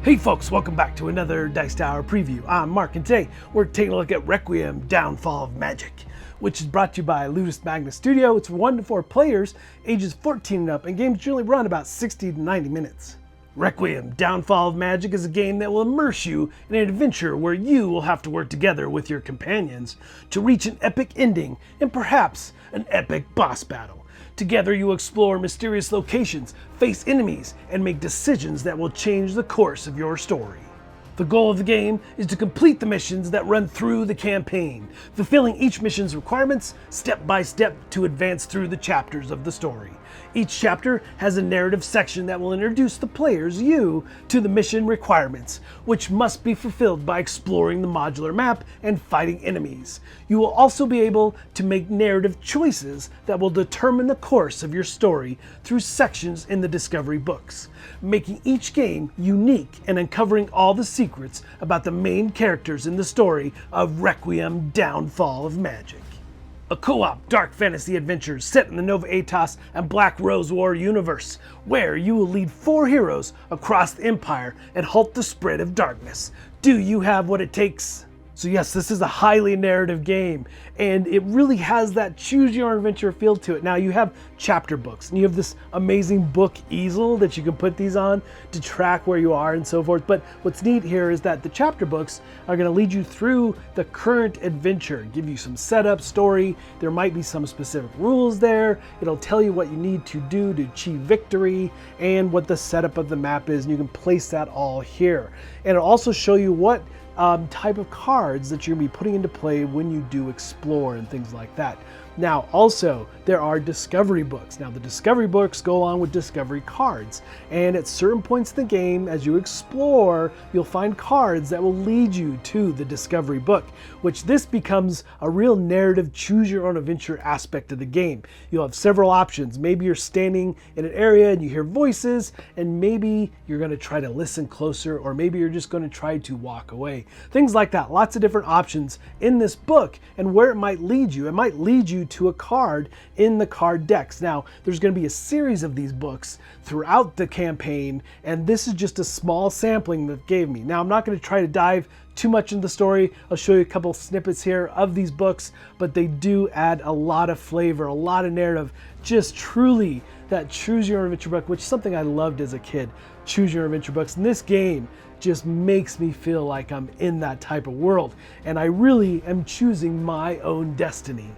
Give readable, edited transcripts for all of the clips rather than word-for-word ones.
Hey folks, welcome back to another Dice Tower preview. I'm Mark, and today we're taking a look at Requiem, Downfall of Magic, which is brought to you by Ludus Magnus Studio. It's for 1 to 4 players, ages 14 and up, and games generally run about 60 to 90 minutes. Requiem, Downfall of Magic is a game that will immerse you in an adventure where you will have to work together with your companions to reach an epic ending and perhaps an epic boss battle. Together you explore mysterious locations, face enemies, and make decisions that will change the course of your story. The goal of the game is to complete the missions that run through the campaign, fulfilling each mission's requirements step by step to advance through the chapters of the story. Each chapter has a narrative section that will introduce the players, you, to the mission requirements, which must be fulfilled by exploring the modular map and fighting enemies. You will also be able to make narrative choices that will determine the course of your story through sections in the discovery books, making each game unique and uncovering all the secrets about the main characters in the story of Requiem, Downfall of Magic. A co-op dark fantasy adventure set in the Nova Aetas and Black Rose War universe, where you will lead 4 heroes across the Empire and halt the spread of darkness. Do you have what it takes? So yes, this is a highly narrative game, and it really has that choose your own adventure feel to it. Now you have chapter books, and you have this amazing book easel that you can put these on to track where you are and so forth. But what's neat here is that the chapter books are going to lead you through the current adventure, give you some setup, story. There might be some specific rules there. It'll tell you what you need to do to achieve victory and what the setup of the map is, and you can place that all here. And it'll also show you what type of cards that you're going to be putting into play when you do explore and things like that. Now also there are discovery books. Now the discovery books go along with discovery cards, and at certain points in the game as you explore you'll find cards that will lead you to the discovery book, which this becomes a real narrative choose your own adventure aspect of the game. You'll have several options. Maybe you're standing in an area and you hear voices, and maybe you're going to try to listen closer, or maybe you're just going to try to walk away. Things like that. Lots of different options in this book and where it might lead you. It might lead you to a card in the card decks. Now, there's going to be a series of these books throughout the campaign, and this is just a small sampling that gave me. Now, I'm not going to try to dive too much into the story. I'll show you a couple snippets here of these books, but they do add a lot of flavor, a lot of narrative, just truly that choose your own adventure book, which is something I loved as a kid. Choose your own adventure books. And this game just makes me feel like I'm in that type of world, and I really am choosing my own destiny.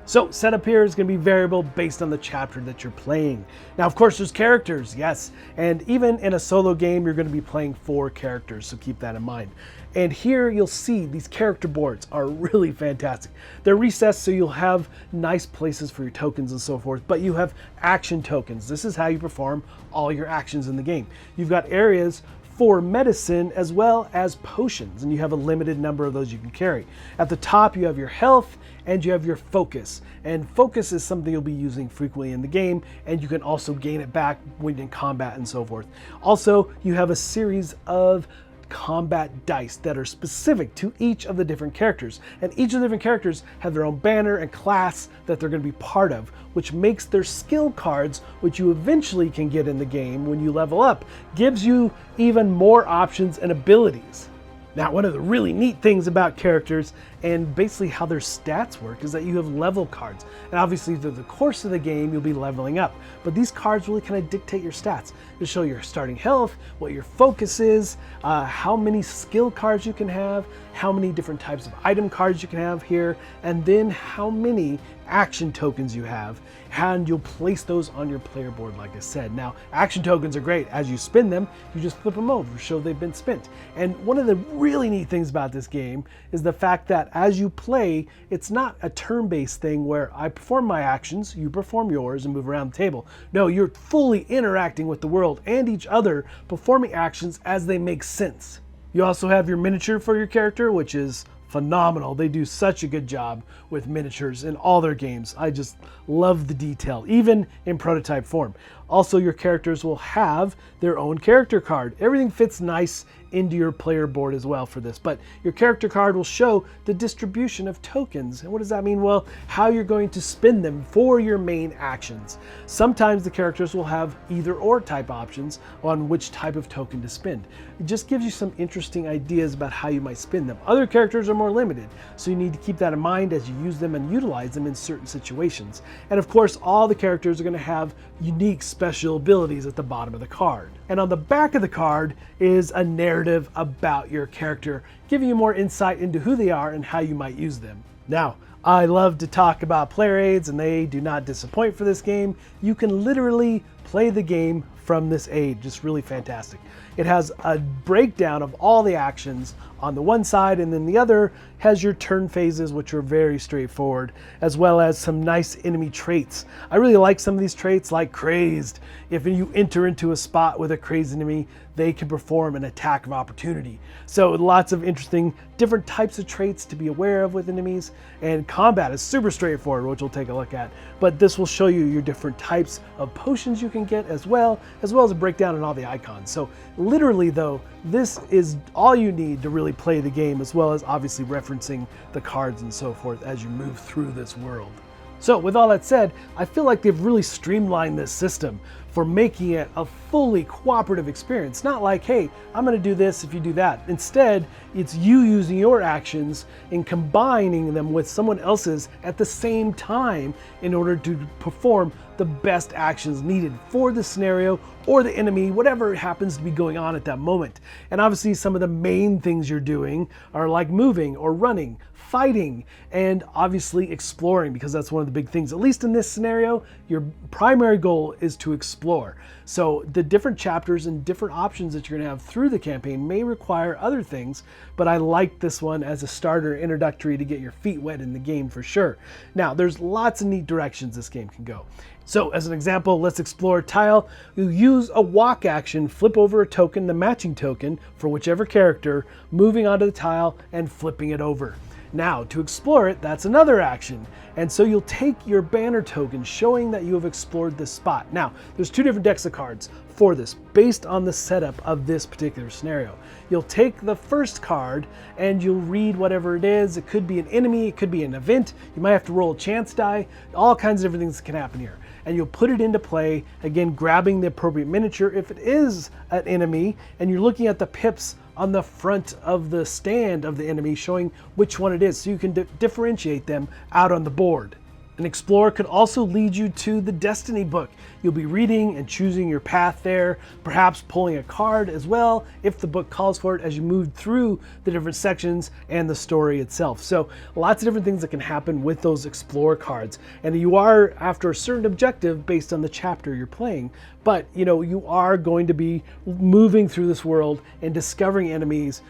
So setup here is going to be variable based on the chapter that you're playing. Now, of course, there's characters, yes, and even in a solo game, you're going to be playing 4 characters, so keep that in mind. And here you'll see these character boards are really fantastic. They're recessed, so you'll have nice places for your tokens and so forth, but you have action tokens. This is how you perform all your actions in the game. You've got areas for medicine as well as potions, and you have a limited number of those you can carry. At the top you have your health and you have your focus, and focus is something you'll be using frequently in the game, and you can also gain it back when in combat and so forth. Also, you have a series of combat dice that are specific to each of the different characters, and each of the different characters have their own banner and class that they're going to be part of, which makes their skill cards, which you eventually can get in the game when you level up, gives you even more options and abilities. Now, one of the really neat things about characters and basically how their stats work is that you have level cards. And obviously through the course of the game, you'll be leveling up. But these cards really kind of dictate your stats. They show your starting health, what your focus is, how many skill cards you can have, how many different types of item cards you can have here, and then how many action tokens you have, and you'll place those on your player board like I said. Now, action tokens are great. As you spin them, you just flip them over to show they've been spent. And one of the really neat things about this game is the fact that as you play, it's not a turn-based thing where I perform my actions, you perform yours, and move around the table. No, you're fully interacting with the world and each other, performing actions as they make sense. You also have your miniature for your character, which is phenomenal. They do such a good job with miniatures in all their games. I just love the detail, even in prototype form. Also, your characters will have their own character card. Everything fits nice into your player board as well for this, but your character card will show the distribution of tokens. And what does that mean? Well, how you're going to spend them for your main actions. Sometimes the characters will have either or type options on which type of token to spend. It just gives you some interesting ideas about how you might spend them. Other characters are more limited, so you need to keep that in mind as you use them and utilize them in certain situations. And of course, all the characters are going to have unique special abilities at the bottom of the card. And on the back of the card is a narrative about your character, giving you more insight into who they are and how you might use them. Now, I love to talk about player aids, and they do not disappoint for this game. You can literally play the game from this aid, just really fantastic. It has a breakdown of all the actions on the one side, and then the other has your turn phases, which are very straightforward, as well as some nice enemy traits. I really like some of these traits, like Crazed. If you enter into a spot with a crazed enemy, they can perform an attack of opportunity. So lots of interesting different types of traits to be aware of with enemies, and combat is super straightforward, which we'll take a look at. But this will show you your different types of potions you can get as well as a breakdown in all the icons. So literally though, this is all you need to really play the game, as well as obviously referencing the cards and so forth as you move through this world. So with all that said, I feel like they've really streamlined this system for making it a fully cooperative experience. Not like, hey, I'm gonna do this if you do that. Instead, it's you using your actions and combining them with someone else's at the same time in order to perform the best actions needed for the scenario or the enemy, whatever happens to be going on at that moment. And obviously some of the main things you're doing are like moving or running, fighting, and obviously exploring, because that's one of the big things. At least in this scenario, your primary goal is to explore. So the different chapters and different options that you're gonna have through the campaign may require other things, but I like this one as a starter introductory to get your feet wet in the game for sure. Now, there's lots of neat directions this game can go. So as an example, let's explore tile. You use a walk action, flip over a token, the matching token for whichever character, moving onto the tile and flipping it over. Now, to explore it, that's another action. And so you'll take your banner token showing that you have explored this spot. Now, there's two different decks of cards for this based on the setup of this particular scenario. You'll take the first card and you'll read whatever it is. It could be an enemy, it could be an event. You might have to roll a chance die, all kinds of different things that can happen here. And you'll put it into play, again, grabbing the appropriate miniature if it is an enemy, and you're looking at the pips on the front of the stand of the enemy showing which one it is, so you can differentiate them out on the board. An explorer could also lead you to the Destiny book. You'll be reading and choosing your path there, perhaps pulling a card as well if the book calls for it as you move through the different sections and the story itself. So lots of different things that can happen with those explorer cards. And you are after a certain objective based on the chapter you're playing, but you are going to be moving through this world and discovering enemies,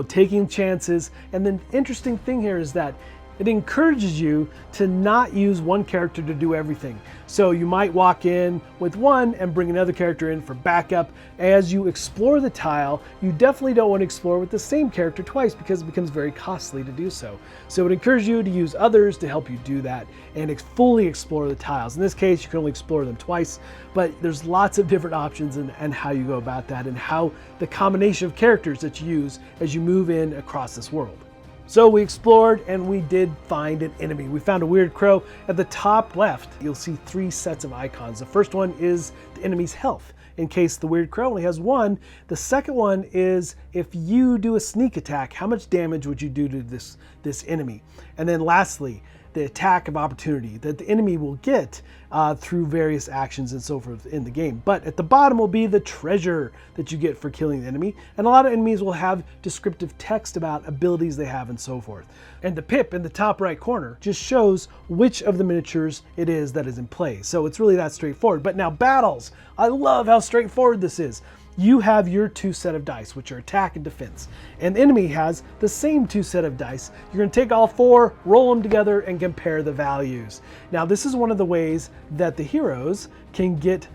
taking chances. And the interesting thing here is that it encourages you to not use one character to do everything. So you might walk in with one and bring another character in for backup. As you explore the tile, you definitely don't want to explore with the same character twice because it becomes very costly to do so. So it encourages you to use others to help you do that and fully explore the tiles. In this case, you can only explore them twice, but there's lots of different options and how you go about that and how the combination of characters that you use as you move in across this world. So we explored and we did find an enemy. We found a weird crow. At the top left, you'll see three sets of icons. The first one is the enemy's health, in case the weird crow only has one. The second one is if you do a sneak attack, how much damage would you do to this enemy? And then lastly, the attack of opportunity that the enemy will get through various actions and so forth in the game. But at the bottom will be the treasure that you get for killing the enemy. And a lot of enemies will have descriptive text about abilities they have and so forth. And the pip in the top right corner just shows which of the miniatures it is that is in play. So it's really that straightforward. But now battles, I love how straightforward this is. You have your two set of dice, which are attack and defense. And the enemy has the same two set of dice. You're going to take all four, roll them together, and compare the values. Now, this is one of the ways that the heroes can get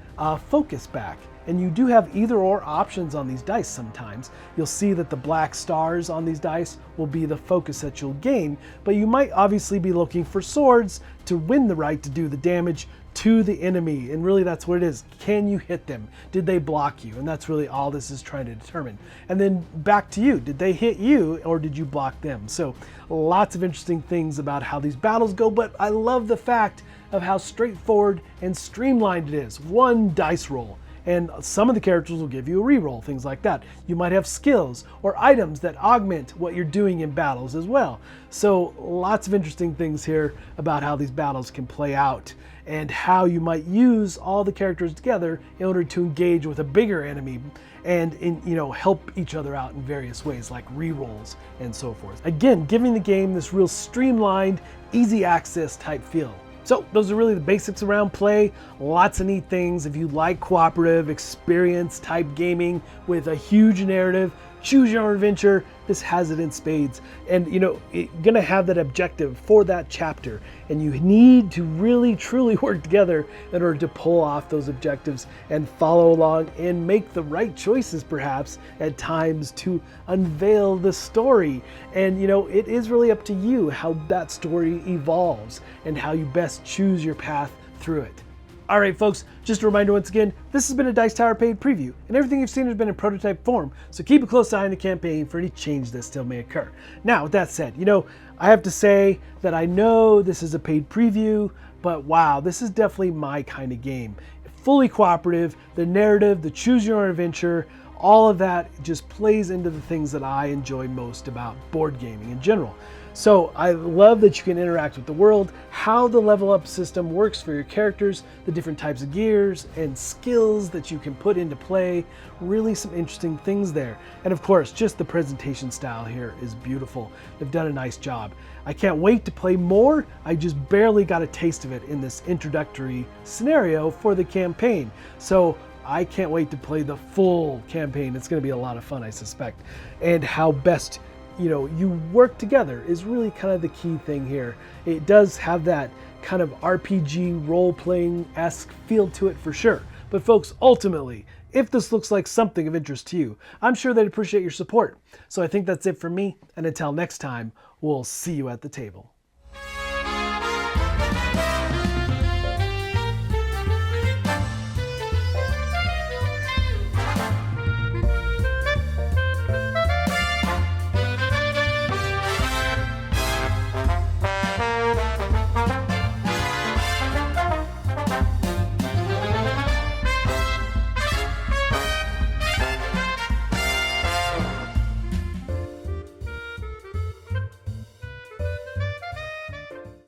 focus back. And you do have either or options on these dice sometimes. You'll see that the black stars on these dice will be the focus that you'll gain, but you might obviously be looking for swords to win the right to do the damage to the enemy, and really that's what it is. Can you hit them? Did they block you? And that's really all this is trying to determine. And then back to you. Did they hit you or did you block them? So lots of interesting things about how these battles go, but I love the fact of how straightforward and streamlined it is. One dice roll. And some of the characters will give you a reroll, things like that. You might have skills or items that augment what you're doing in battles as well. So lots of interesting things here about how these battles can play out and how you might use all the characters together in order to engage with a bigger enemy and help each other out in various ways like rerolls and so forth. Again, giving the game this real streamlined, easy access type feel. So those are really the basics around play. Lots of neat things. If you like cooperative, experience type gaming with a huge narrative, choose your own adventure, this has it in spades. And you're gonna have that objective for that chapter, and you need to really truly work together in order to pull off those objectives and follow along and make the right choices perhaps at times to unveil the story. And it is really up to you how that story evolves and how you best choose your path through it. All right, folks, just a reminder once again, this has been a Dice Tower paid preview, and everything you've seen has been in prototype form, so keep a close eye on the campaign for any change that still may occur. Now, with that said, I have to say that I know this is a paid preview, but wow, this is definitely my kind of game. Fully cooperative, the narrative, the choose your own adventure, all of that just plays into the things that I enjoy most about board gaming in general. So I love that you can interact with the world, how the level up system works for your characters, the different types of gears and skills that you can put into play, really some interesting things there. And of course, just the presentation style here is beautiful. They've done a nice job. I can't wait to play more. I just barely got a taste of it in this introductory scenario for the campaign. So I can't wait to play the full campaign. It's going to be a lot of fun, I suspect. And how best you work together is really kind of the key thing here. It does have that kind of RPG role-playing-esque feel to it for sure. But folks, ultimately, if this looks like something of interest to you, I'm sure they'd appreciate your support. So I think that's it from me, and until next time, we'll see you at the table.